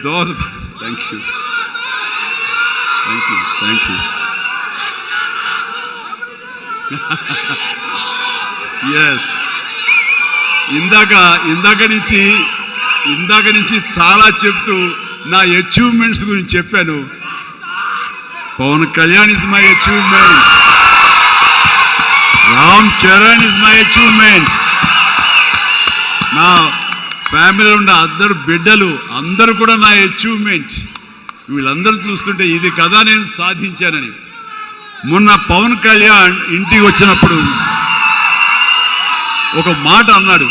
Thank you thank you thank you yes ఇందాక నుంచి చాలా చెప్తూ నా అచీవ్మెంట్స్ గురించి చెప్పాను. Pawan Kalyan is my achievement, Ram Charan is my achievement, నా ఫ్యామిలీలో ఉన్న అందరు బిడ్డలు అందరూ కూడా నా అచీవ్మెంట్. వీళ్ళందరూ చూస్తుంటే ఇది కదా నేను సాధించానని. మొన్న పవన్ కళ్యాణ్ ఇంటికి వచ్చినప్పుడు ఒక మాట అన్నాడు,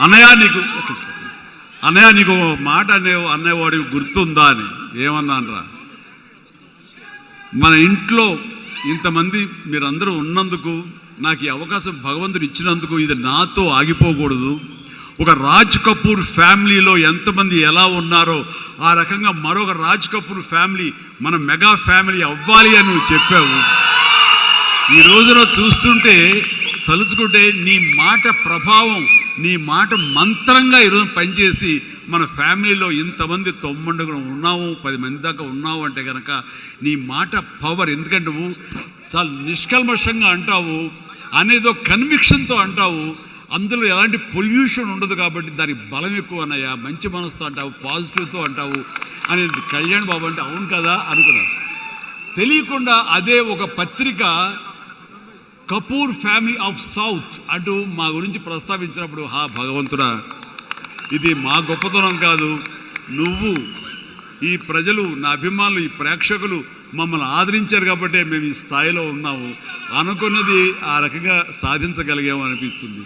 అన్నయ్య నీకు ఒక మాట అన్నయ్యవాడి గుర్తుందా అని. ఏమన్నానరా, మన ఇంట్లో ఇంతమంది మీరందరూ ఉన్నందుకు, నాకు ఈ అవకాశం భగవంతుడు ఇచ్చినందుకు ఇది నాతో ఆగిపోకూడదు. ఒక రాజ్ కపూర్ ఫ్యామిలీలో ఎంతమంది ఎలా ఉన్నారో ఆ రకంగా మరొక రాజ్ కపూర్ ఫ్యామిలీ మన మెగా ఫ్యామిలీ అవ్వాలి అని నువ్వు చెప్పావు. ఈ రోజున చూస్తుంటే తలుచుకుంటే నీ మాట ప్రభావం, నీ మాట మంత్రంగా ఈరోజు పనిచేసి మన ఫ్యామిలీలో ఇంతమంది 90 ఉన్నాము, 10 మంది దాకా ఉన్నావు అంటే కనుక నీ మాట పవర్. ఎందుకంటే నువ్వు చాలా నిష్కల్మషంగా అంటావు, అనేదో కన్విక్షన్తో అంటావు, అందులో ఎలాంటి పొల్యూషన్ ఉండదు కాబట్టి దానికి బలం ఎక్కువ అన్నయ్య. మంచి మనసుతో అంటావు, పాజిటివ్తో అంటావు అని కళ్యాణ్ బాబు అంటే అవును కదా అనుకున్నాను. తెలియకుండా అదే ఒక పత్రిక కపూర్ ఫ్యామిలీ ఆఫ్ సౌత్ అంటూ మా గురించి ప్రస్తావించినప్పుడు, భగవంతుడా, ఇది మా గొప్పతనం కాదు, నువ్వు ఈ ప్రజలు, నా అభిమానులు, ఈ ప్రేక్షకులు మమ్మల్ని ఆదరించారు కాబట్టి మేము ఈ స్థాయిలో ఉన్నాము అనుకున్నది ఆ రకంగా సాధించగలిగాము అనిపిస్తుంది.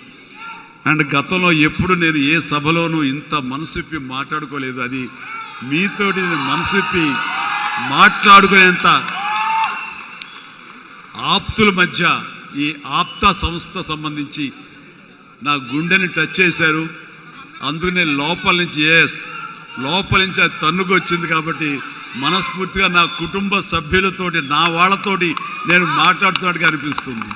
అండ్ గతంలో ఎప్పుడు నేను ఏ సభలోనూ ఇంత మనసిప్పి మాట్లాడుకోలేదు. అది మీతోటి నేను మనసిప్పి మాట్లాడుకునేంత ఆప్తుల మధ్య ఈ ఆప్తా సంస్థ సంబంధించి నా గుండెని టచ్ చేశారు. అందుకనే లోపల నుంచి అది తన్నుకు వచ్చింది కాబట్టి మనస్ఫూర్తిగా నా కుటుంబ సభ్యులతోటి, నా వాళ్ళతోటి నేను మాట్లాడుతున్నట్టుగా అనిపిస్తుంది.